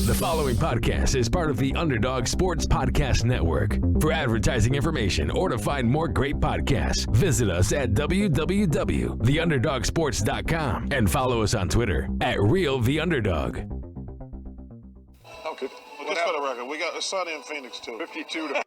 The following podcast is part of the Underdog Sports Podcast Network. For advertising information or to find more great podcasts, visit us at www.theunderdogsports.com and follow us on Twitter at RealTheUnderdog. Okay. Well, just for the record, we got the Sunny in Phoenix too. 52 to...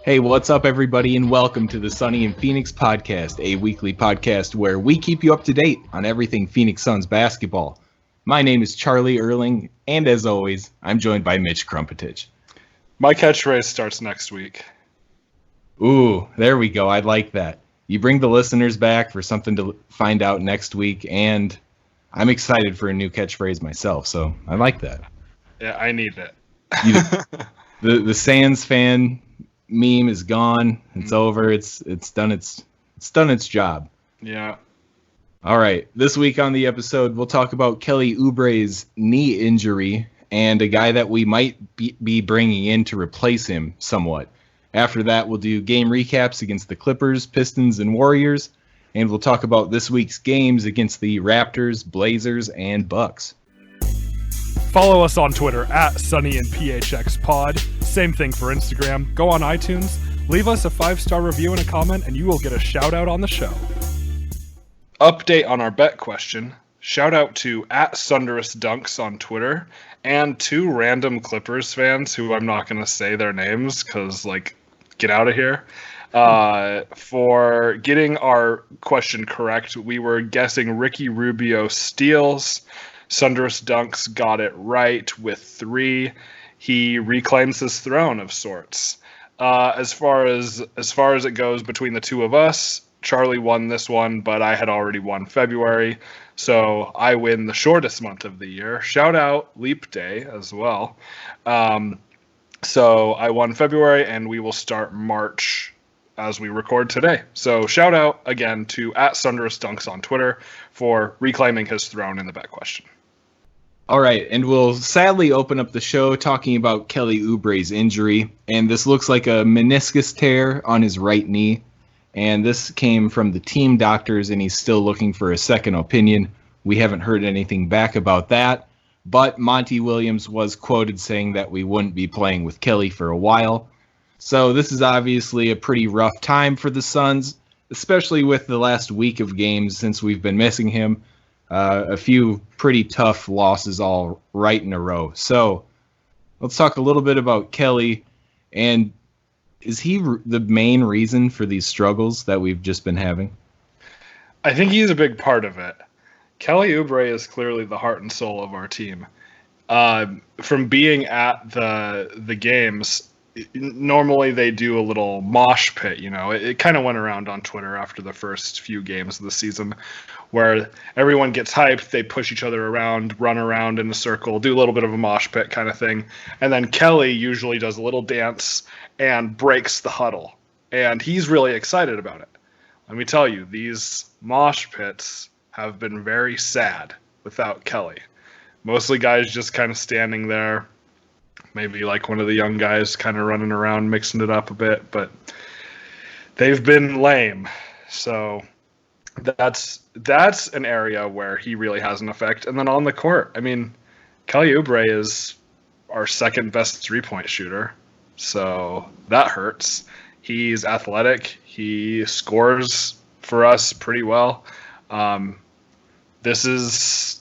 Hey, what's up, everybody, and welcome to the Sunny in Phoenix podcast, a weekly podcast where we keep you up to date on everything Phoenix Suns basketball. My name is Charlie Erling, and as always, I'm joined by Mitch Crumpetich. My catchphrase starts next week. Ooh, there we go. I like that. You bring the listeners back for something to find out next week, and I'm excited for a new catchphrase myself, so I like that. Yeah, I need it. The Sands fan meme is gone. It's over. It's done its job. Yeah. All right. This week on the episode, we'll talk about Kelly Oubre's knee injury and a guy that we might be bringing in to replace him somewhat. After that, we'll do game recaps against the Clippers, Pistons, and Warriors, and we'll talk about this week's games against the Raptors, Blazers, and Bucks. Follow us on Twitter at SunnyandPHXPod. Same thing for Instagram. Go on iTunes, leave us a 5-star review and a comment, and you will get a shout out on the show. Update on our bet question. Shout out to at Sunderous Dunks on Twitter and 2 random Clippers fans who I'm not going to say their names because, get out of here. For getting our question correct, we were guessing Ricky Rubio steals. Sunderous Dunks got it right with 3. He reclaims his throne of sorts. As far as it goes between the two of us, Charlie won this one, but I had already won February, so I win the shortest month of the year. Shout out Leap Day as well. So I won February, and we will start March as we record today. So shout out again to at Sunderous Dunks on Twitter for reclaiming his throne in the bet question. All right, and we'll sadly open up the show talking about Kelly Oubre's injury, and this looks like a meniscus tear on his right knee, and this came from the team doctors, and he's still looking for a second opinion. We haven't heard anything back about that, but Monty Williams was quoted saying that we wouldn't be playing with Kelly for a while. So this is obviously a pretty rough time for the Suns, especially with the last week of games since we've been missing him. A few pretty tough losses all right in a row. So let's talk a little bit about Kelly. And is he the main reason for these struggles that we've just been having? I think he's a big part of it. Kelly Oubre is clearly the heart and soul of our team. From being at the games, normally they do a little mosh pit, It kind of went around on Twitter after the first few games of the season where everyone gets hyped, they push each other around, run around in a circle, do a little bit of a mosh pit kind of thing. And then Kelly usually does a little dance and breaks the huddle. And he's really excited about it. Let me tell you, these mosh pits have been very sad without Kelly. Mostly guys just kind of standing there. Maybe one of the young guys kind of running around, mixing it up a bit, but they've been lame. So that's an area where he really has an effect. And then on the court, Kelly Oubre is our second best 3-point shooter. So that hurts. He's athletic. He scores for us pretty well. This is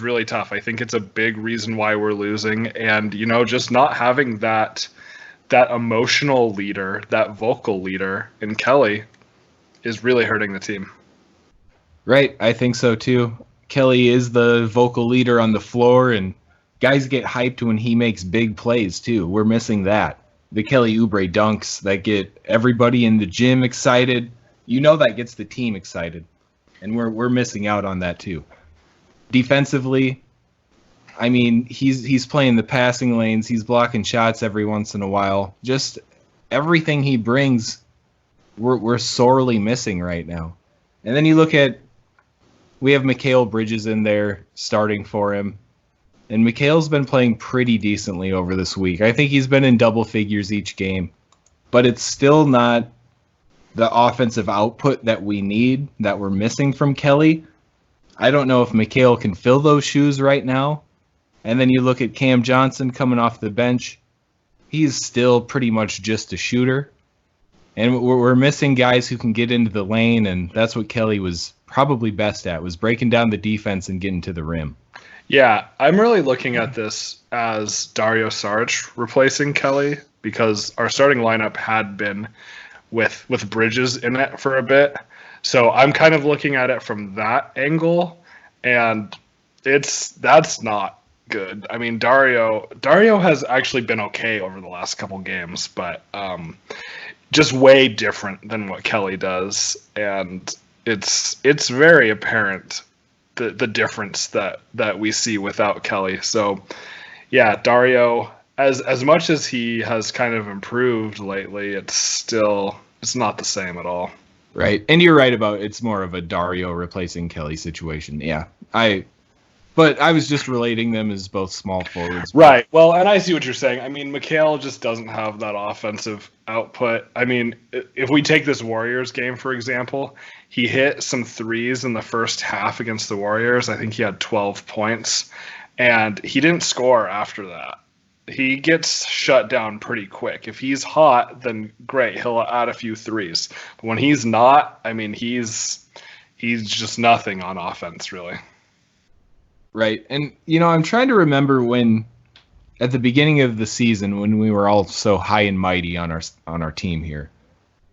really tough. I think it's a big reason why we're losing. And, just not having that emotional leader, that vocal leader in Kelly is really hurting the team. Right. I think so, too. Kelly is the vocal leader on the floor, and guys get hyped when he makes big plays, too. We're missing that. The Kelly Oubre dunks that get everybody in the gym excited. That gets the team excited. And we're missing out on that, too. Defensively, he's playing the passing lanes. He's blocking shots every once in a while. Just everything he brings we're sorely missing right now. And then you look at, we have Mikal Bridges in there starting for him. And Mikal's been playing pretty decently over this week. I think he's been in double figures each game. But it's still not the offensive output that we need, that we're missing from Kelly. I don't know if Mikal can fill those shoes right now. And then you look at Cam Johnson coming off the bench. He's still pretty much just a shooter. And we're missing guys who can get into the lane, and that's what Kelly was probably best at, was breaking down the defense and getting to the rim. Yeah, I'm really looking at this as Dario Saric replacing Kelly, because our starting lineup had been with Bridges in it for a bit. So I'm kind of looking at it from that angle, and that's not good. I mean, Dario has actually been okay over the last couple games, but just way different than what Kelly does, and it's very apparent the difference that we see without Kelly. So yeah, Dario, as much as he has kind of improved lately, it's not the same at all. Right. And you're right about it's more of a Dario replacing Kelly situation. Yeah. But I was just relating them as both small forwards. Right. Well, and I see what you're saying. I mean, Mikal just doesn't have that offensive output. I mean, if we take this Warriors game, for example, he hit some threes in the first half against the Warriors. I think he had 12 points, and he didn't score after that. He gets shut down pretty quick. If he's hot, then great, he'll add a few threes. But when he's not, I mean, he's just nothing on offense, really. Right. And, I'm trying to remember when, at the beginning of the season, when we were all so high and mighty on our team here,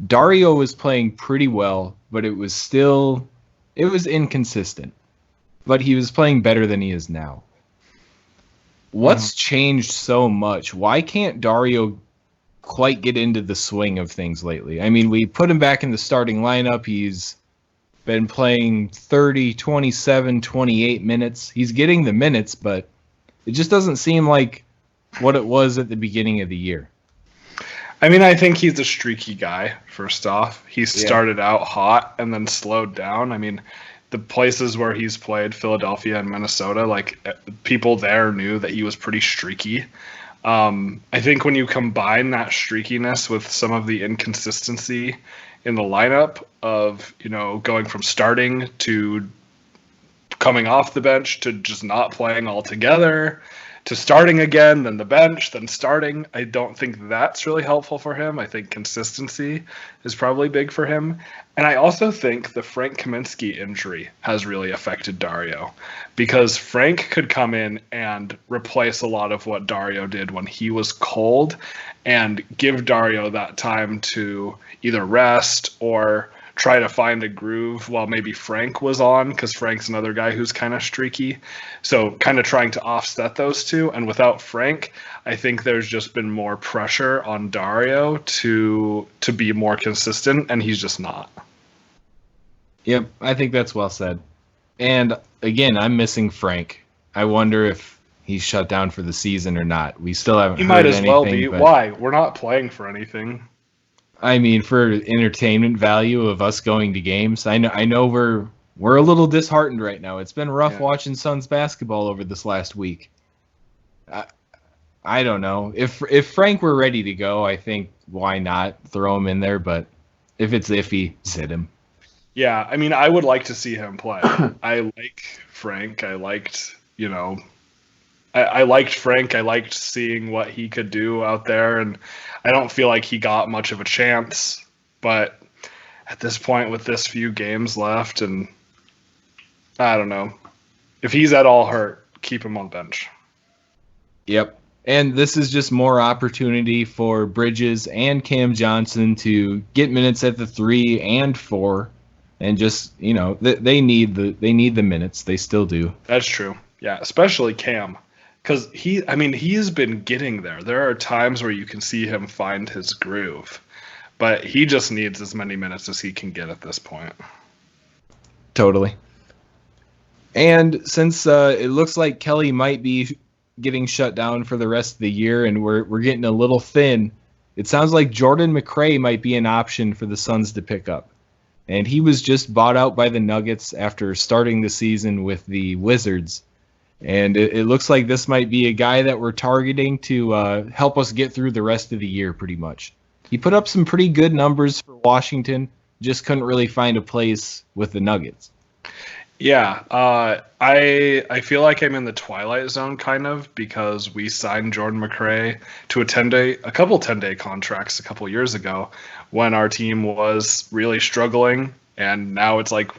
Dario was playing pretty well, but it was inconsistent. But he was playing better than he is now. What's changed so much? Why can't Dario quite get into the swing of things lately? I mean, we put him back in the starting lineup. He's been playing 30, 27, 28 minutes. He's getting the minutes, but it just doesn't seem like what it was at the beginning of the year. I mean, I think he's a streaky guy, first off. He started out hot and then slowed down. I mean, the places where he's played, Philadelphia and Minnesota, like, people there knew that he was pretty streaky. I think when you combine that streakiness with some of the inconsistency in the lineup of, going from starting to coming off the bench to just not playing altogether to starting again, then the bench, then starting, I don't think that's really helpful for him. I think consistency is probably big for him. And I also think the Frank Kaminsky injury has really affected Dario, because Frank could come in and replace a lot of what Dario did when he was cold and give Dario that time to either rest or try to find a groove while maybe Frank was on, because Frank's another guy who's kind of streaky. So kind of trying to offset those two. And without Frank, I think there's just been more pressure on Dario to be more consistent, and he's just not. Yep, I think that's well said. And again, I'm missing Frank. I wonder if he's shut down for the season or not. We still haven't heard anything. He might as well be. Why? We're not playing for anything. I mean, for entertainment value of us going to games, I know we're a little disheartened right now. It's been rough watching Suns basketball over this last week. I don't know. If Frank were ready to go, I think why not throw him in there? But if it's iffy, sit him. Yeah, I mean, I would like to see him play. I like Frank. I liked Frank. I liked seeing what he could do out there, and I don't feel like he got much of a chance. But at this point, with this few games left, and I don't know. If he's at all hurt, keep him on bench. Yep. And this is just more opportunity for Bridges and Cam Johnson to get minutes at the 3 and 4, and just, they need the minutes. They still do. That's true. Yeah, especially Cam. Because he's been getting there. There are times where you can see him find his groove, but he just needs as many minutes as he can get at this point. Totally. And since it looks like Kelly might be getting shut down for the rest of the year, and we're getting a little thin, it sounds like Jordan McRae might be an option for the Suns to pick up. And he was just bought out by the Nuggets after starting the season with the Wizards. And it looks like this might be a guy that we're targeting to help us get through the rest of the year pretty much. He put up some pretty good numbers for Washington, just couldn't really find a place with the Nuggets. Yeah, I feel like I'm in the twilight zone kind of because we signed Jordan McRae to a couple 10-day contracts a couple years ago when our team was really struggling, and now it's like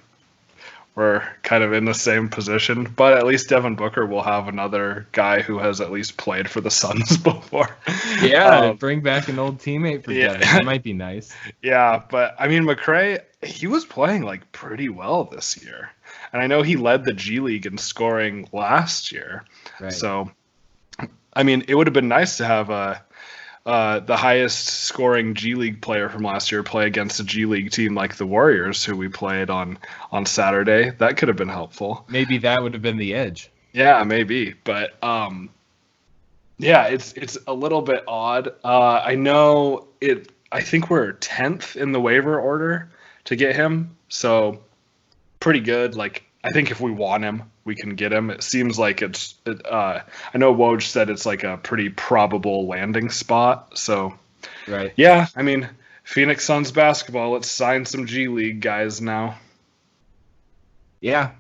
we're kind of in the same position. But at least Devin Booker will have another guy who has at least played for the Suns before. Yeah, bring back an old teammate for Devin. That might be nice. Yeah, but I mean, McRae, he was playing like pretty well this year. And I know he led the G League in scoring last year. Right. So, I mean, it would have been nice to have the highest scoring G League player from last year play against a G League team like the Warriors, who we played on Saturday. That could have been helpful. Maybe that would have been the edge. Yeah, maybe. But, yeah, it's a little bit odd. I know I think we're 10th in the waiver order to get him. So, pretty good. Like, I think if we want him, we can get him. It seems like I know Woj said it's like a pretty probable landing spot. So, right. Yeah, I mean, Phoenix Suns basketball, let's sign some G League guys now. Yeah,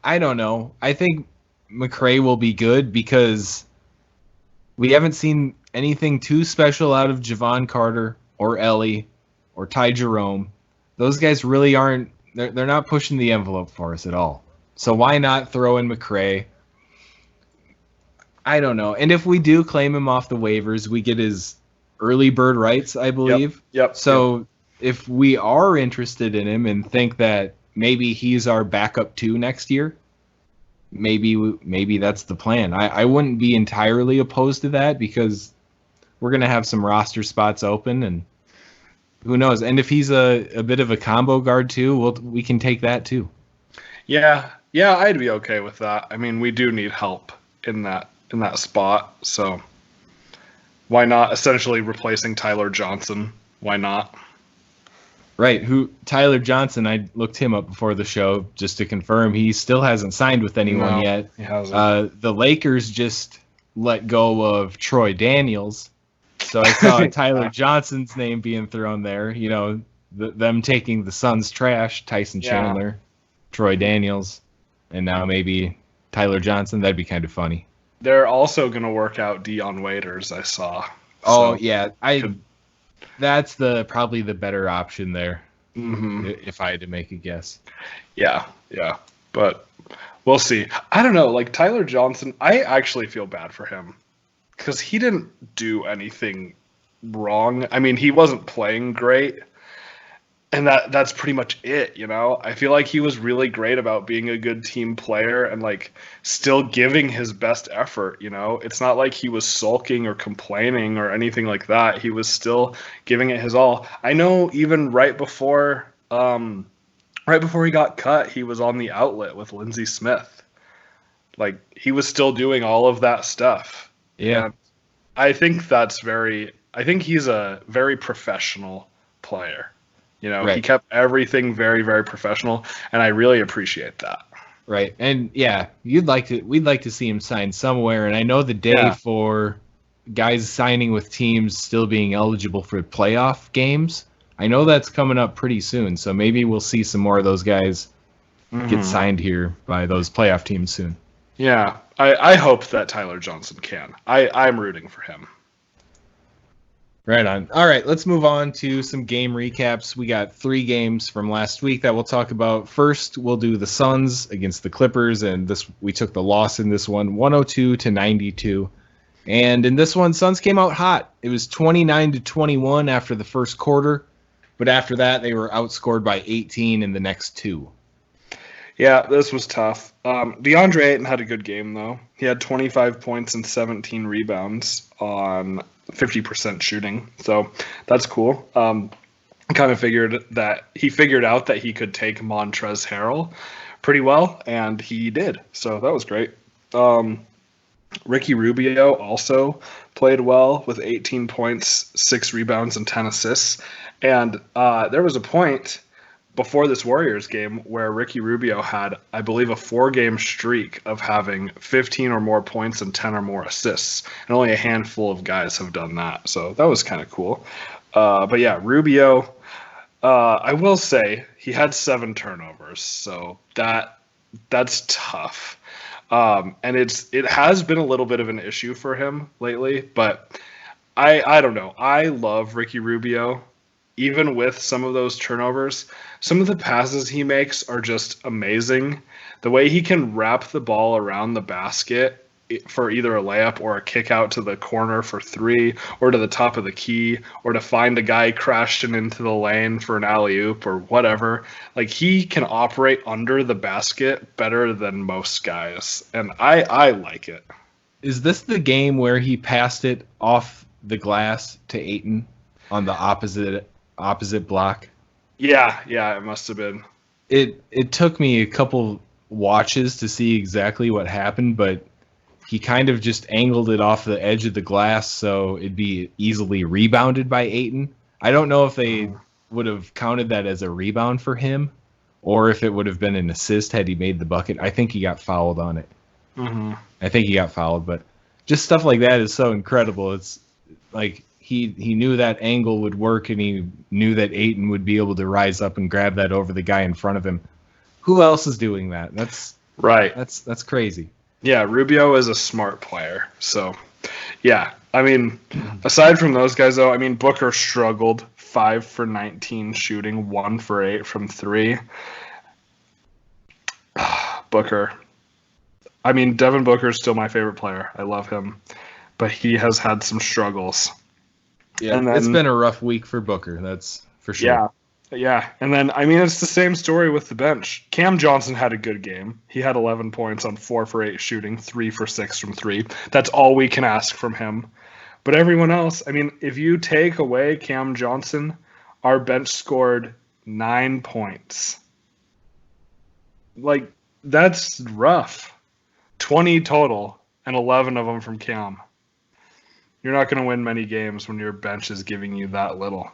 I don't know. I think McRae will be good because we haven't seen anything too special out of Javon Carter or Ellie or Ty Jerome. Those guys really aren't. They're not pushing the envelope for us at all. So why not throw in McRae? I don't know. And if we do claim him off the waivers, we get his early bird rights, I believe. Yep. So if we are interested in him and think that maybe he's our backup 2 next year, maybe that's the plan. I wouldn't be entirely opposed to that because we're going to have some roster spots open and who knows? And if he's a bit of a combo guard too, we can take that too. Yeah, I'd be okay with that. I mean, we do need help in that spot, so why not? Essentially replacing Tyler Johnson. Why not? Right. Tyler Johnson? I looked him up before the show just to confirm. He still hasn't signed with anyone yet. He hasn't. The Lakers just let go of Troy Daniels. So I saw Tyler Johnson's name being thrown there. You know, them taking the Suns' trash, Tyson Chandler, Troy Daniels, and now maybe Tyler Johnson. That'd be kind of funny. They're also going to work out Dion Waiters, I saw. Oh, yeah. That's probably the better option there, if I had to make a guess. Yeah. But we'll see. I don't know. Like, Tyler Johnson, I actually feel bad for him. Because he didn't do anything wrong. I mean, he wasn't playing great. And that's pretty much it, you know? I feel like he was really great about being a good team player and, like, still giving his best effort, you know? It's not like he was sulking or complaining or anything like that. He was still giving it his all. I know even right before he got cut, he was on the outlet with Lindsey Smith. Like, he was still doing all of that stuff. Yeah, and I think he's a very professional player. You know, He kept everything very, very professional, and I really appreciate that. Right, and yeah, we'd like to see him sign somewhere. And I know the day for guys signing with teams still being eligible for playoff games. I know that's coming up pretty soon, so maybe we'll see some more of those guys get signed here by those playoff teams soon. Yeah, I hope that Tyler Johnson can. I'm rooting for him. Right on. All right, let's move on to some game recaps. We got 3 games from last week that we'll talk about. First, we'll do the Suns against the Clippers, and we took the loss in this one, 102-92. And in this one, Suns came out hot. It was 29-21 after the first quarter, but after that, they were outscored by 18 in the next 2. Yeah, this was tough. DeAndre Ayton had a good game, though. He had 25 points and 17 rebounds on 50% shooting, so that's cool. Kind of figured out that he could take Montrezl Harrell pretty well, and he did, so that was great. Ricky Rubio also played well with 18 points, 6 rebounds, and 10 assists. And there was a point before this Warriors game where Ricky Rubio had, I believe, a 4-game streak of having 15 or more points and 10 or more assists. And only a handful of guys have done that. So that was kind of cool. But yeah, Rubio, I will say he had 7 turnovers. So that's tough. And it has been a little bit of an issue for him lately, but I don't know. I love Ricky Rubio. Even with some of those turnovers, some of the passes he makes are just amazing. The way he can wrap the ball around the basket for either a layup or a kick out to the corner for 3, or to the top of the key, or to find a guy crashing into the lane for an alley-oop or whatever. Like, he can operate under the basket better than most guys, and I like it. Is this the game where he passed it off the glass to Ayton on the opposite block? Yeah, it must have been. It took me a couple watches to see exactly what happened, but he kind of just angled it off the edge of the glass so it'd be easily rebounded by Ayton. I don't know if they would have counted that as a rebound for him, or if it would have been an assist had he made the bucket. I think he got fouled on it. Mm-hmm. I think he got fouled, but just stuff like that is so incredible. It's like he knew that angle would work, and he knew that Ayton would be able to rise up and grab that over the guy in front of him. Who else is doing that? That's right. That's crazy. Yeah, Rubio is a smart player. So, yeah. I mean, aside from those guys, though, I mean, Booker struggled. 5 for 19 shooting, 1 for 8 from 3. Booker. I mean, Devin Booker is still my favorite player. I love him. But he has had some struggles. Yeah, and then, it's been a rough week for Booker, that's for sure. Yeah. And then, I mean, it's the same story with the bench. Cam Johnson had a good game. He had 11 points on 4 for 8 shooting, 3 for 6 from 3. That's all we can ask from him. But everyone else, I mean, if you take away Cam Johnson, our bench scored 9 points. Like, that's rough. 20 total, and 11 of them from Cam. You're not going to win many games when your bench is giving you that little.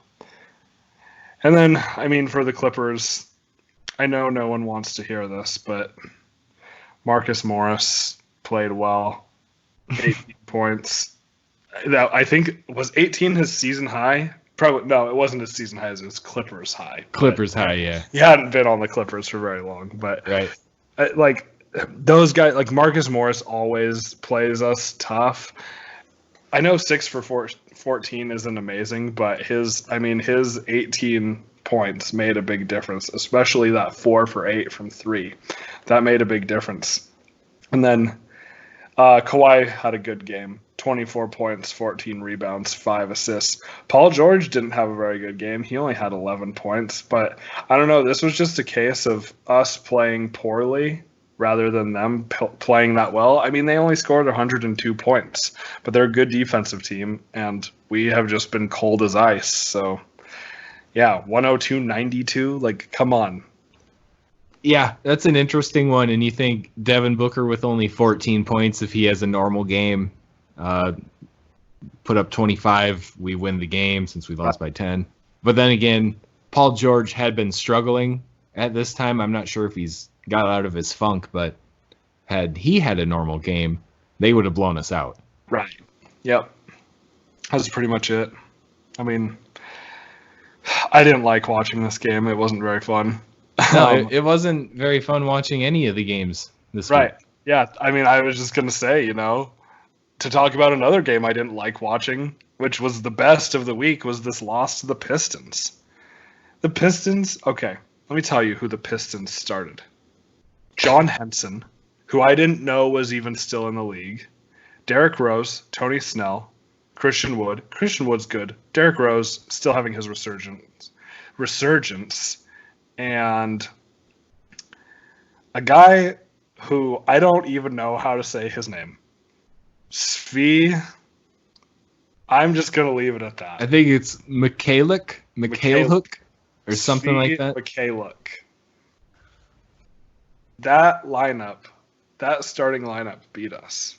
And then, I mean, for the Clippers, I know no one wants to hear this, but Marcus Morris played well. 18 points. That, I think, was 18 his season high? Probably no, it wasn't his season high. It was Clippers high. Clippers high, yeah. He hadn't been on the Clippers for very long, but right. Like those guys, like Marcus Morris, always plays us tough. I know 6 for 14 isn't amazing, but his 18 points made a big difference, especially that 4 for 8 from 3. That made a big difference. And then Kawhi had a good game. 24 points, 14 rebounds, 5 assists. Paul George didn't have a very good game. He only had 11 points. But I don't know. This was just a case of us playing poorly rather than them playing that well. I mean, they only scored 102 points, but they're a good defensive team, and we have just been cold as ice. So, yeah, 102-92, like, come on. Yeah, that's an interesting one, and you think Devin Booker with only 14 points, if he has a normal game, put up 25, we win the game since we lost by 10. But then again, Paul George had been struggling at this time. I'm not sure if he's got out of his funk, but had he had a normal game, they would have blown us out. Right. Yep. That's pretty much it. I mean, I didn't like watching this game. It wasn't very fun. No, it wasn't very fun watching any of the games this week. Right. Yeah. I mean, I was just going to say, to talk about another game I didn't like watching, which was the best of the week, was this loss to the Pistons. The Pistons, okay, let me tell you who the Pistons started. John Henson, who I didn't know was even still in the league. Derrick Rose, Tony Snell, Christian Wood. Christian Wood's good. Derrick Rose still having his resurgence. And a guy who I don't even know how to say his name. Svi. I'm just going to leave it at that. I think it's Mikhailuk, or something Svi like that. Mikhailuk. That starting lineup beat us.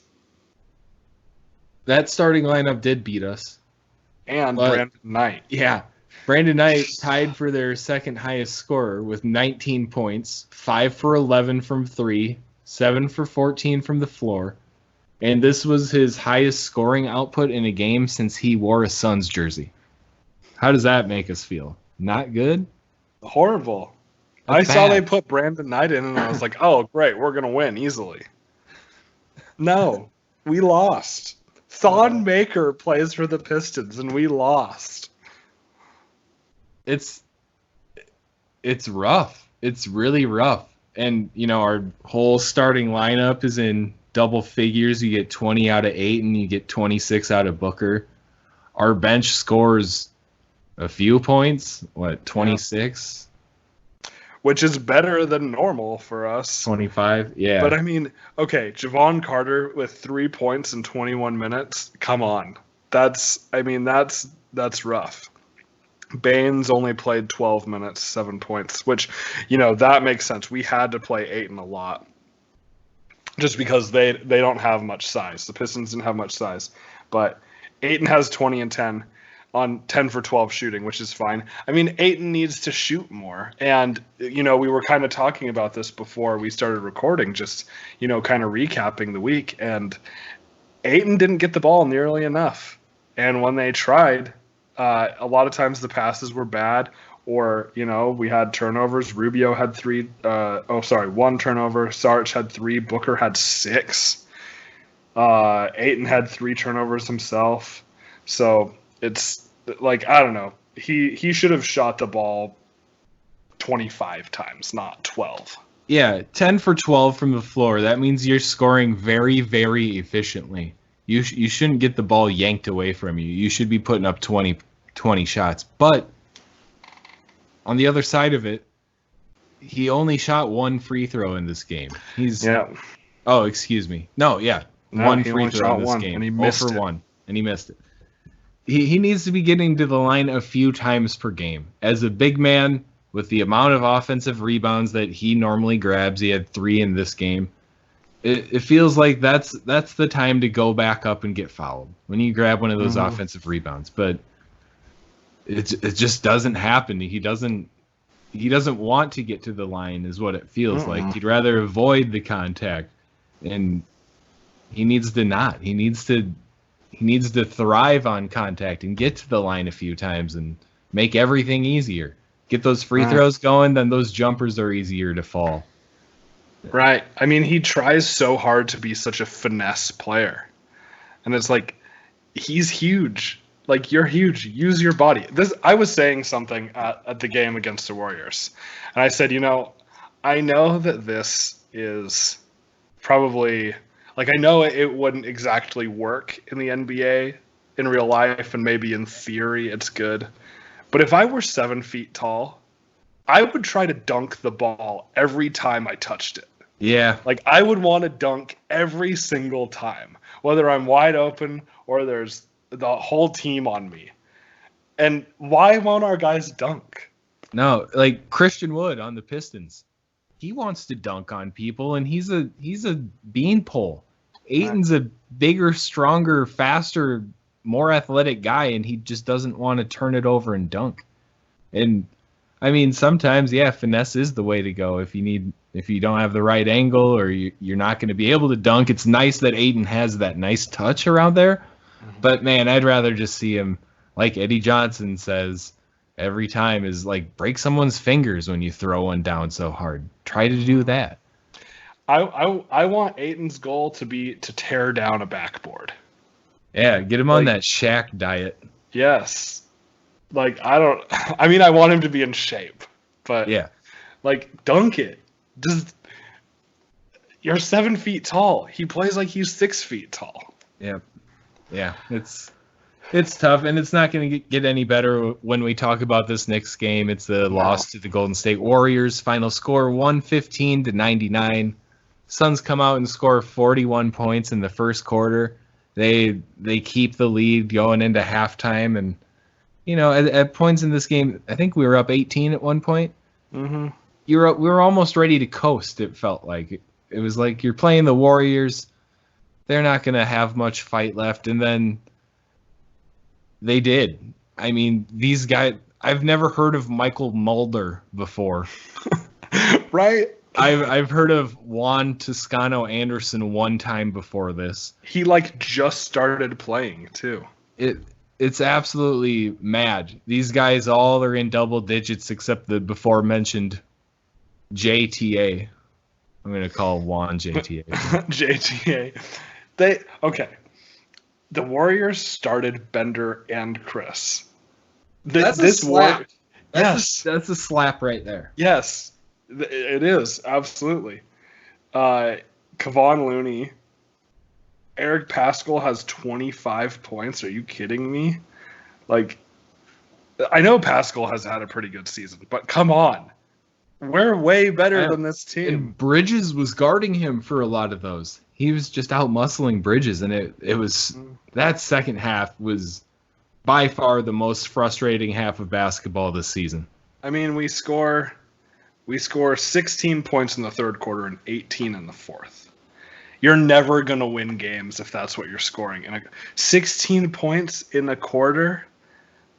That starting lineup did beat us. And Brandon Knight. Yeah. Brandon Knight tied for their second highest scorer with 19 points, 5 for 11 from 3, 7 for 14 from the floor. And this was his highest scoring output in a game since he wore a Suns jersey. How does that make us feel? Not good? Horrible. That's I saw bad. they put Brandon Knight in, and I was like, oh, great, we're going to win easily. No, we lost. Thon Maker plays for the Pistons, and we lost. It's rough. It's really rough. And, our whole starting lineup is in double figures. You get 20 out of 8, and you get 26 out of Booker. Our bench scores a few points. 26? Which is better than normal for us. 25? Yeah. But I mean, okay, Javon Carter with 3 points in 21 minutes. Come on. That's rough. Baines only played 12 minutes, 7 points, which, that makes sense. We had to play Ayton a lot. Just because they don't have much size. The Pistons didn't have much size. But Ayton has 20 and 10 on 10 for 12 shooting, which is fine. I mean, Ayton needs to shoot more. And, we were kind of talking about this before we started recording, just, kind of recapping the week. And Ayton didn't get the ball nearly enough. And when they tried, a lot of times the passes were bad, or, we had turnovers. Rubio had 1 turnover. Sarge had 3. Booker had 6. Ayton had 3 turnovers himself. So it's like, I don't know. He should have shot the ball 25 times, not 12. Yeah, 10 for 12 from the floor. That means you're scoring very, very efficiently. You shouldn't get the ball yanked away from you. You should be putting up 20 shots. But on the other side of it, he only shot 1 free throw in this game. Oh, excuse me. No, 1 free throw in this game. And he missed 0 for 1, and he missed it. He needs to be getting to the line a few times per game. As a big man, with the amount of offensive rebounds that he normally grabs, he had 3 in this game. It feels like that's the time to go back up and get fouled when you grab one of those offensive rebounds. But it just doesn't happen. He doesn't want to get to the line, is what it feels like. He'd rather avoid the contact, and he needs to not. He needs to thrive on contact and get to the line a few times and make everything easier. Get those free throws going, then those jumpers are easier to fall. Right. I mean, he tries so hard to be such a finesse player. And it's like, he's huge. Like, you're huge. Use your body. I was saying something at the game against the Warriors. And I said, I know that this is probably, like, I know it wouldn't exactly work in the NBA in real life, and maybe in theory it's good. But if I were 7 feet tall, I would try to dunk the ball every time I touched it. Yeah. Like, I would want to dunk every single time, whether I'm wide open or there's the whole team on me. And why won't our guys dunk? No, like Christian Wood on the Pistons. He wants to dunk on people, and he's a beanpole. Ayton's a bigger, stronger, faster, more athletic guy, and he just doesn't want to turn it over and dunk. And I mean, sometimes, finesse is the way to go. If you don't have the right angle, or you're not going to be able to dunk, it's nice that Ayton has that nice touch around there. But man, I'd rather just see him, like Eddie Johnson says every time, is like, break someone's fingers when you throw one down so hard. Try to do that. I want Ayton's goal to be to tear down a backboard. Yeah, get him on that Shaq diet. Yes. Like, I want him to be in shape, but like, dunk it. You're 7 feet tall. He plays like he's 6 feet tall. Yeah. Yeah. It's tough, and it's not going to get any better when we talk about this Knicks game. It's the loss to the Golden State Warriors. Final score 115-99. Suns come out and score 41 points in the first quarter. They keep the lead going into halftime, and at points in this game, I think we were up 18 at one point. Mm-hmm. We were almost ready to coast. It felt like it was like you're playing the Warriors. they're not going to have much fight left. And then they did. I mean, these guys, I've never heard of Michael Mulder before. Right? I've heard of Juan Toscano Anderson one time before this. He like just started playing too. It's absolutely mad. These guys all are in double digits except the before mentioned JTA. I'm gonna call Juan JTA. JTA. Okay. The Warriors started Bender and Chris. That's a slap. Yes, That's a slap right there. yes, it is absolutely. Kevon Looney, Eric Paschall has 25 points. Are you kidding me? Like, I know Paschall has had a pretty good season, but come on, we're way better than this team. And Bridges was guarding him for a lot of those. He was just out muscling Bridges, and it was that second half was by far the most frustrating half of basketball this season. I mean, we score 16 points in the third quarter and 18 in the fourth. You're never going to win games if that's what you're scoring. And 16 points in a quarter,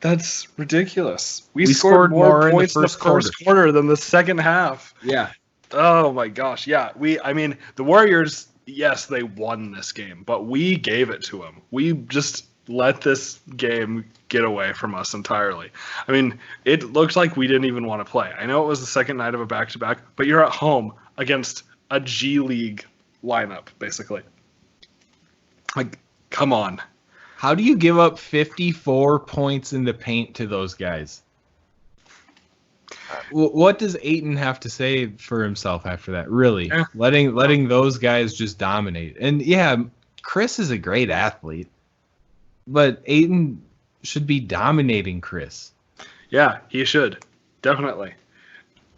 that's ridiculous. We scored more points in the first quarter than the second half. Yeah. Oh my gosh. Yeah. The Warriors, yes, they won this game, but we gave it to them. We just let this game get away from us entirely. I mean, it looked like we didn't even want to play. I know it was the second night of a back-to-back, but you're at home against a G League lineup, basically. Like, come on. How do you give up 54 points in the paint to those guys? What does Ayton have to say for himself after that? Really, letting those guys just dominate. And yeah, Chris is a great athlete, but Ayton should be dominating Chris. Yeah, he should. Definitely.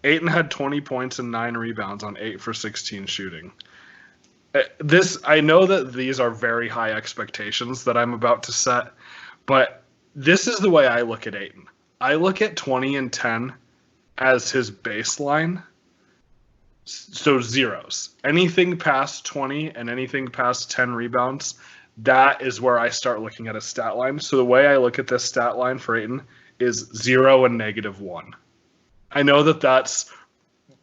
Ayton had 20 points and 9 rebounds on 8 for 16 shooting. I know that these are very high expectations that I'm about to set, but this is the way I look at Ayton. I look at 20 and 10 as his baseline. So zeros. Anything past 20 and anything past 10 rebounds, that is where I start looking at a stat line. So the way I look at this stat line for Ayton is 0 and -1. I know that that's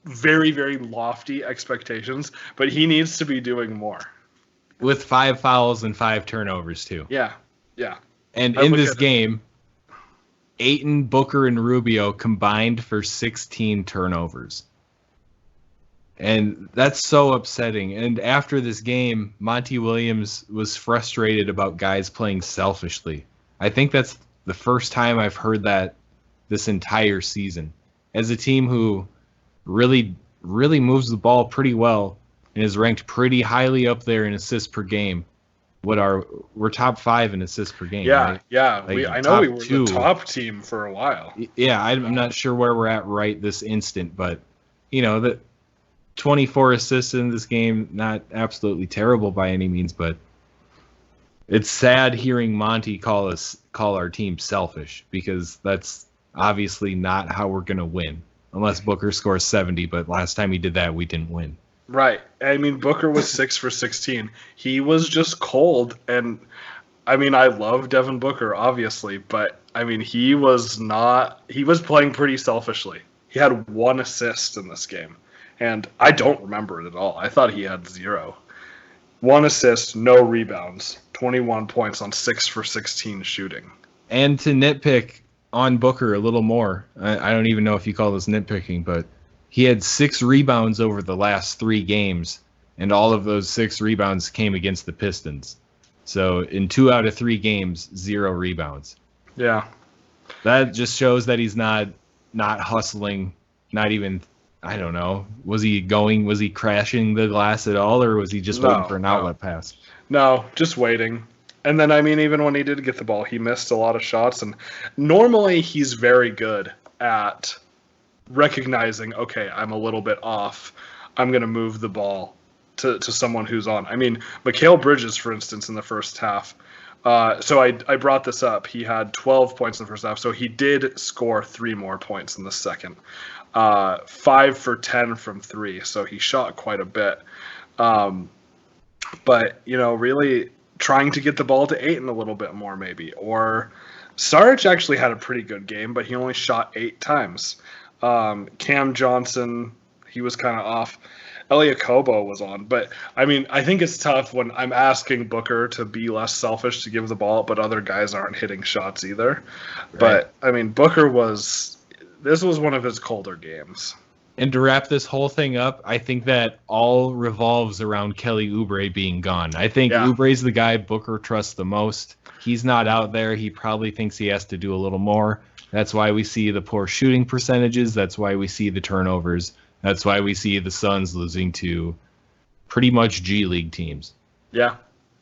very, very lofty expectations, but he needs to be doing more. With 5 fouls and 5 turnovers, too. Yeah. And in this game, Ayton, Booker, and Rubio combined for 16 turnovers. And that's so upsetting. And after this game, Monty Williams was frustrated about guys playing selfishly. I think that's the first time I've heard that this entire season. As a team who really moves the ball pretty well and is ranked pretty highly up there in assists per game. We're top 5 in assists per game. Yeah, right? yeah. Like I know we were 2. the top team for a while. Yeah, I'm not sure where we're at right this instant, but the 24 assists in this game, not absolutely terrible by any means, but it's sad hearing Monty call our team selfish, because that's obviously not how we're going to win. Unless Booker scores 70, but last time he did that, we didn't win. Right. I mean, Booker was 6 for 16. He was just cold, and I mean, I love Devin Booker, obviously, but I mean, he was playing pretty selfishly. He had 1 assist in this game, and I don't remember it at all. I thought he had 0. 1 assist, no rebounds, 21 points on 6 for 16 shooting. And to nitpick on Booker a little more, I don't even know if you call this nitpicking, but he had 6 rebounds over the last 3 games, and all of those 6 rebounds came against the Pistons. So in 2 out of 3 games, 0 rebounds. Yeah. That just shows that he's not hustling, not even, I don't know. Was he crashing the glass at all, or was he just waiting for an outlet pass? No, just waiting. And then, I mean, even when he did get the ball, he missed a lot of shots. And normally he's very good at recognizing, okay, I'm a little bit off. I'm going to move the ball to someone who's on. I mean, Mikal Bridges, for instance, in the first half. So I brought this up. He had 12 points in the first half. So he did score 3 more points in the second. 5 for 10 from 3. So he shot quite a bit. But, really trying to get the ball to Ayton a little bit more maybe. Or Saric actually had a pretty good game, but he only shot 8 times. Cam Johnson, he was kind of off. Elliot Kobo was on. But, I think it's tough when I'm asking Booker to be less selfish to give the ball, but other guys aren't hitting shots either. Right. But, Booker this was one of his colder games. And to wrap this whole thing up, I think that all revolves around Kelly Oubre being gone. I think Oubre's the guy Booker trusts the most. He's not out there. He probably thinks he has to do a little more. That's why we see the poor shooting percentages. That's why we see the turnovers. That's why we see the Suns losing to pretty much G League teams. Yeah.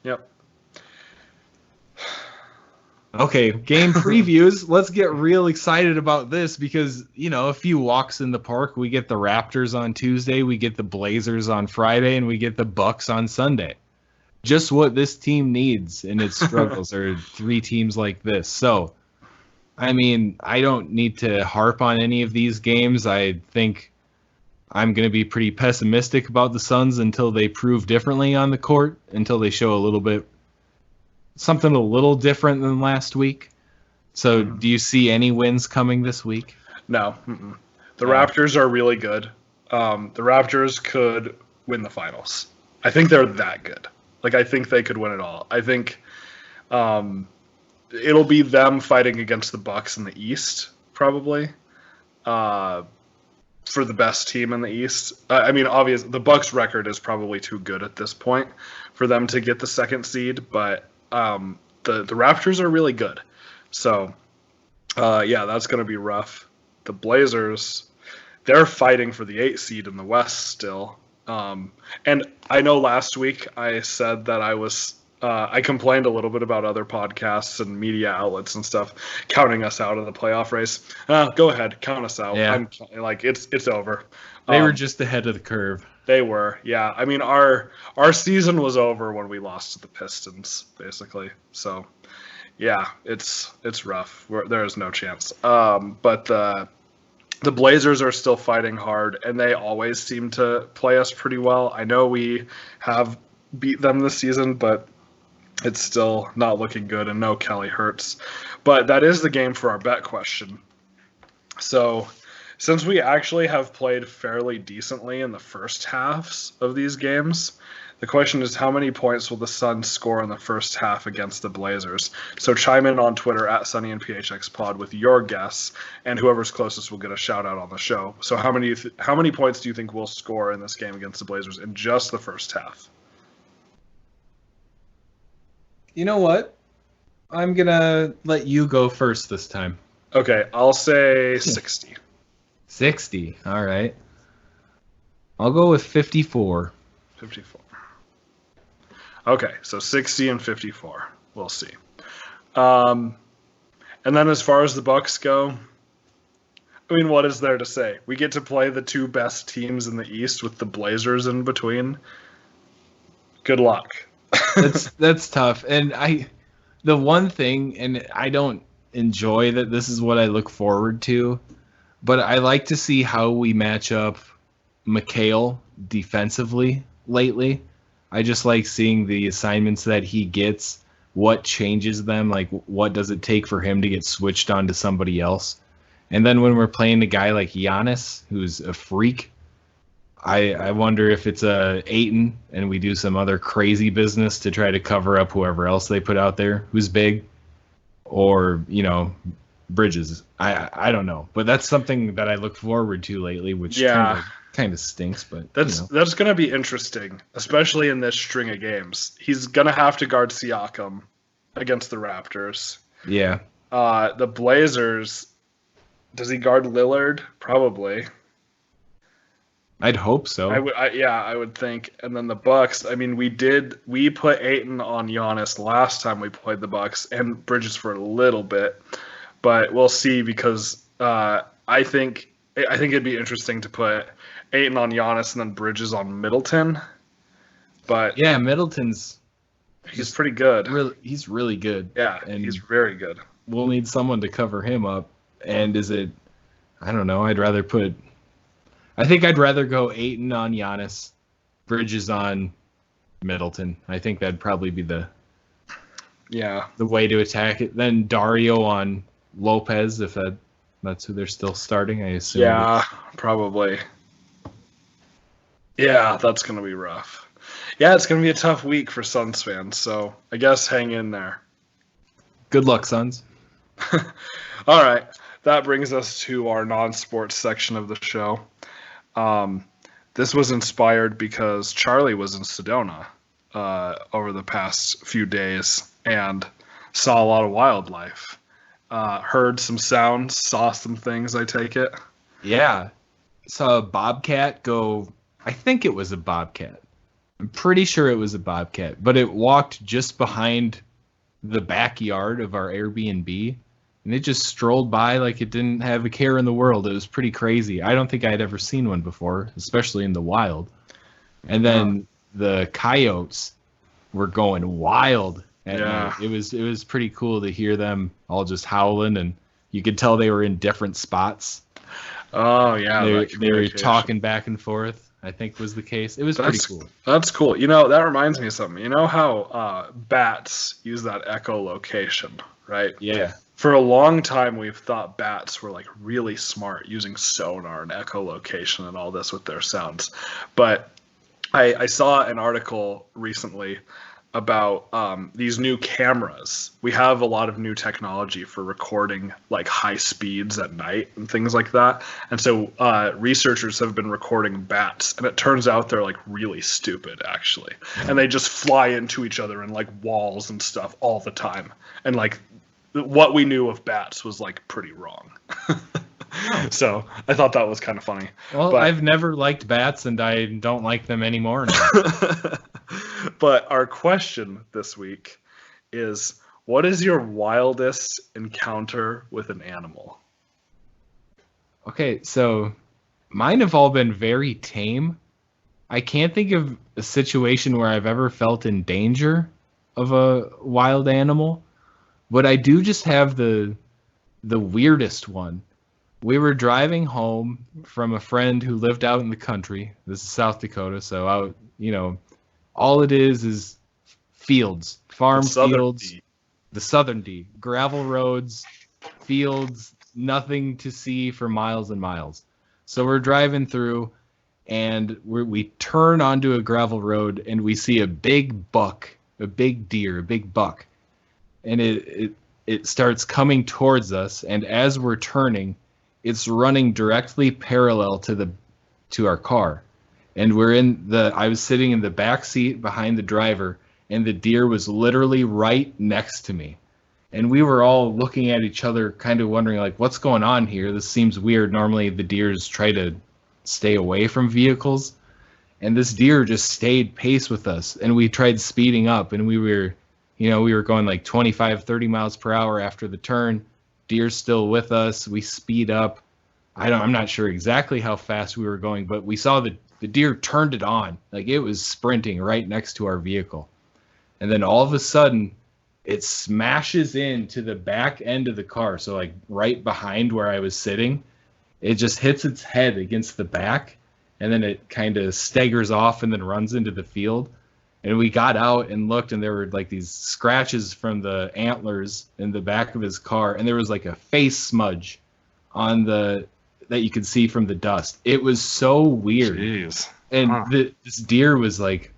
Yep. Okay, game previews. Let's get real excited about this because, a few walks in the park. We get the Raptors on Tuesday, we get the Blazers on Friday, and we get the Bucks on Sunday. Just what this team needs in its struggles are 3 teams like this. So, I don't need to harp on any of these games. I think I'm going to be pretty pessimistic about the Suns until they prove differently on the court, until they show something a little different than last week. So do you see any wins coming this week? No. Mm-mm. The Raptors are really good. The Raptors could win the finals. I think they're that good. I think they could win it all. I think it'll be them fighting against the Bucks in the East, probably, for the best team in the East. Obviously, the Bucks' record is probably too good at this point for them to get the 2nd seed, but the Raptors are really good. So, that's going to be rough. The Blazers, they're fighting for the 8th seed in the West still. And I know last week I said that I complained a little bit about other podcasts and media outlets and stuff counting us out of the playoff race. Go ahead, count us out. Yeah. It's over. They were just ahead of the curve. They were, yeah. Our season was over when we lost to the Pistons, basically. So, yeah, it's rough. There is no chance. But the Blazers are still fighting hard, and they always seem to play us pretty well. I know we have beat them this season, but it's still not looking good, and no Kelly hurts. But that is the game for our bet question. So, since we actually have played fairly decently in the first halves of these games, the question is how many points will the Suns score in the first half against the Blazers? So chime in on Twitter at Sunny and PHXPod with your guess, and whoever's closest will get a shout out on the show. So how many points do you think we'll score in this game against the Blazers in just the first half? You know what? I'm going to let you go first this time. Okay, I'll say 60. 60. All right. I'll go with 54. 54. Okay, so 60 and 54. We'll see. And then as far as the Bucks go, what is there to say? We get to play the 2 best teams in the East with the Blazers in between. Good luck. That's tough. And the one thing, and I don't enjoy that this is what I look forward to, but I like to see how we match up McHale defensively lately. I just like seeing the assignments that he gets, what changes them, what does it take for him to get switched on to somebody else. And then when we're playing a guy like Giannis, who's a freak, I wonder if it's Ayton and we do some other crazy business to try to cover up whoever else they put out there who's big, or, Bridges. I don't know, but that's something that I look forward to lately, which kind of stinks. But that's going to be interesting, especially in this string of games. He's going to have to guard Siakam against the Raptors. Yeah. The Blazers, does he guard Lillard? Probably. I'd hope so. I would think. And then the Bucks, we put Ayton on Giannis last time we played the Bucks, and Bridges for a little bit. But we'll see, because I think it'd be interesting to put Ayton on Giannis and then Bridges on Middleton. But yeah, Middleton's he's pretty good. He's really good. Yeah, and he's very good. We'll need someone to cover him up. And I don't know. I think I'd rather go Ayton on Giannis, Bridges on Middleton. I think that'd probably be the Yeah. way to attack it. Then Dario on Lopez, if that's who they're still starting, I assume. Yeah, probably. Yeah, that's going to be rough. Yeah, it's going to be a tough week for Suns fans, so I guess hang in there. Good luck, Suns. All right, that brings us to our non-sports section of the show. This was inspired because Charlie was in Sedona over the past few days and saw a lot of wildlife. Heard some sounds, saw some things, I take it. Yeah. Saw a bobcat go. I think it was a bobcat. I'm pretty sure it was a bobcat, but it walked just behind the backyard of our Airbnb, and it just strolled by like it didn't have a care in the world. It was pretty crazy. I don't think I'd ever seen one before, especially in the wild. And then the coyotes were going wild at night. It was pretty cool to hear them all just howling, and you could tell they were in different spots. Oh, yeah. They were talking back and forth, I think was the case. It was pretty cool. That's cool. You know, that reminds me of something. You know how bats use that echolocation, right? Yeah. For a long time, we've thought bats were like really smart using sonar and echolocation and all this with their sounds. But I saw an article recently about these new cameras. We have a lot of new technology for recording like high speeds at night and things like that. And so researchers have been recording bats, and it turns out they're like really stupid actually. And they just fly into each other and like walls and stuff all the time. And like what we knew of bats was like pretty wrong. So I thought that was kind of funny. Well, but I've never liked bats, and I don't like them anymore now. But our question this week is, what is your wildest encounter with an animal? Okay, so mine have all been very tame. I can't think of a situation where I've ever felt in danger of a wild animal, but I do just have the weirdest one. We were driving home from a friend who lived out in the country. This is South Dakota, so out, all it is fields, farm fields, the southern D, gravel roads, fields, nothing to see for miles and miles. So we're driving through, and we turn onto a gravel road, and we see a big buck, a big deer, a big buck, and it starts coming towards us, and as we're turning, it's running directly parallel to our car. And I was sitting in the back seat behind the driver, and the deer was literally right next to me. And we were all looking at each other, kind of wondering, like, what's going on here? This seems weird. Normally the deers try to stay away from vehicles. And this deer just stayed pace with us. And we tried speeding up, and we were going like 25, 30 miles per hour after the turn. Deer's still with us. We speed up. I'm not sure exactly how fast we were going, but we saw the deer turned it on. Like, it was sprinting right next to our vehicle. And then all of a sudden, it smashes into the back end of the car. So like right behind where I was sitting, it just hits its head against the back, and then it kind of staggers off and then runs into the field. And we got out and looked, and there were like these scratches from the antlers in the back of his car, and there was like a face smudge on that you could see from the dust. It was so weird. Jeez. And this deer was like,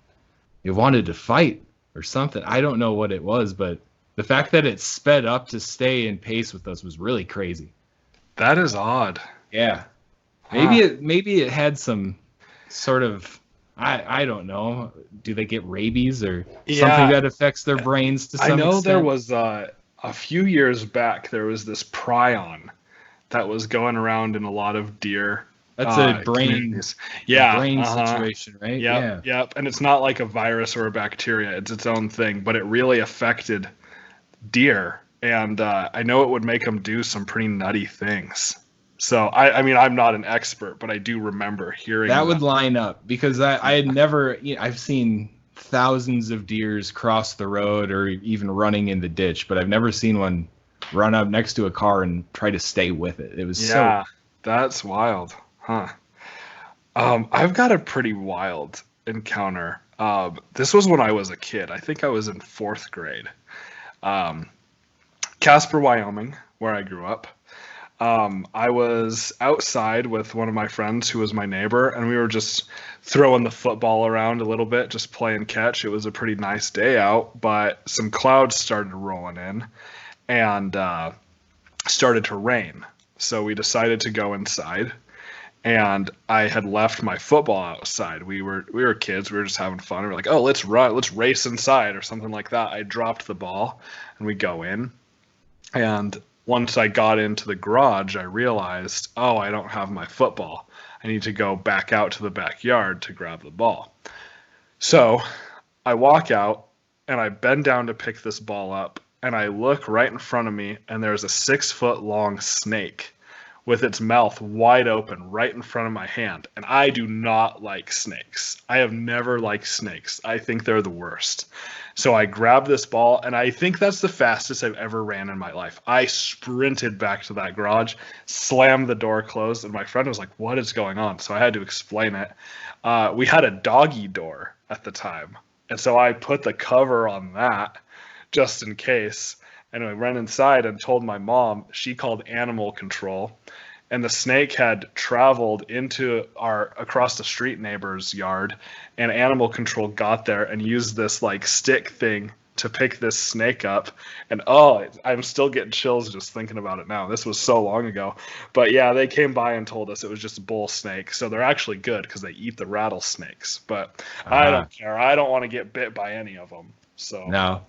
it wanted to fight or something. I don't know what it was, but the fact that it sped up to stay in pace with us was really crazy. That is odd. Yeah. Maybe it had some sort of, I don't know. Do they get rabies or something that affects their brains to some extent? I know there was a few years back, there was this prion that was going around in a lot of deer. That's a brain situation, right? Yep. And it's not like a virus or a bacteria. It's its own thing, but it really affected deer. And I know it would make them do some pretty nutty things. So, I mean, I'm not an expert, but I do remember hearing that would line up, because I had never, I've seen thousands of deers cross the road or even running in the ditch, but I've never seen one run up next to a car and try to stay with it. It was that's wild. Huh. I've got a pretty wild encounter. This was when I was a kid. I think I was in 4th grade. Casper, Wyoming, where I grew up. I was outside with one of my friends who was my neighbor, and we were just throwing the football around a little bit, just playing catch. It was a pretty nice day out, but some clouds started rolling in and started to rain. So we decided to go inside, and I had left my football outside. We were kids. We were just having fun. We were like, oh, let's race inside or something like that. I dropped the ball, and we go in, and once I got into the garage, I realized, oh, I don't have my football. I need to go back out to the backyard to grab the ball. So I walk out, and I bend down to pick this ball up, and I look right in front of me, and there's a 6-foot-long snake with its mouth wide open right in front of my hand. And I do not like snakes. I have never liked snakes. I think they're the worst. So I grabbed this ball, and I think that's the fastest I've ever ran in my life. I sprinted back to that garage, slammed the door closed, and my friend was like, what is going on? So I had to explain it. We had a doggy door at the time, and so I put the cover on that just in case. And I ran inside and told my mom. She called animal control, and the snake had traveled into our across the street neighbor's yard, and animal control got there and used this like stick thing to pick this snake up. And I'm still getting chills just thinking about it now. This was so long ago. But yeah, they came by and told us it was just a bull snake. So they're actually good because they eat the rattlesnakes. But I don't care. I don't want to get bit by any of them. So no,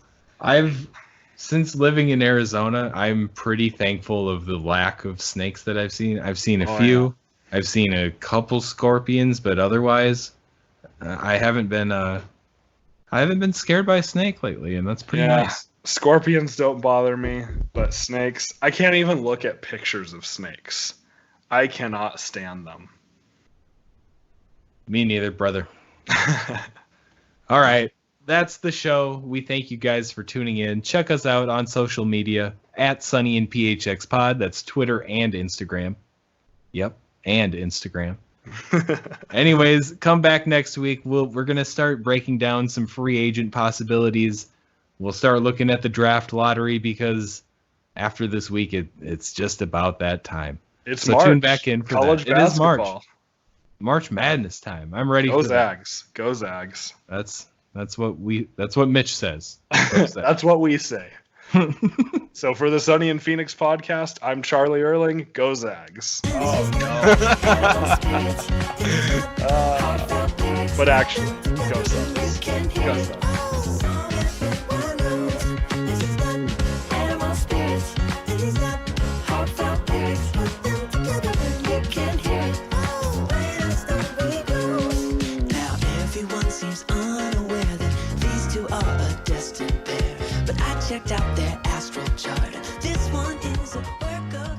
since living in Arizona, I'm pretty thankful of the lack of snakes that I've seen. I've seen a few. Yeah. I've seen a couple scorpions, but otherwise, I haven't been scared by a snake lately, and that's pretty nice. Scorpions don't bother me, but snakes, I can't even look at pictures of snakes. I cannot stand them. Me neither, brother. All right. That's the show. We thank you guys for tuning in. Check us out on social media at Sunny and PHX Pod. That's Twitter and Instagram. Yep, and Instagram. Anyways, come back next week. We're going to start breaking down some free agent possibilities. We'll start looking at the draft lottery because after this week, it's just about that time. It's March. Tune back in for college that. Basketball. It is March. March Madness time. I'm ready for Zags. That. Go Zags. That's what Mitch says. That's what we say. So for the Sunny and Phoenix podcast, I'm Charlie Erling. Go Zags. Oh no. But actually, go Suns. Go Suns. Checked out their astral chart. This one is a work of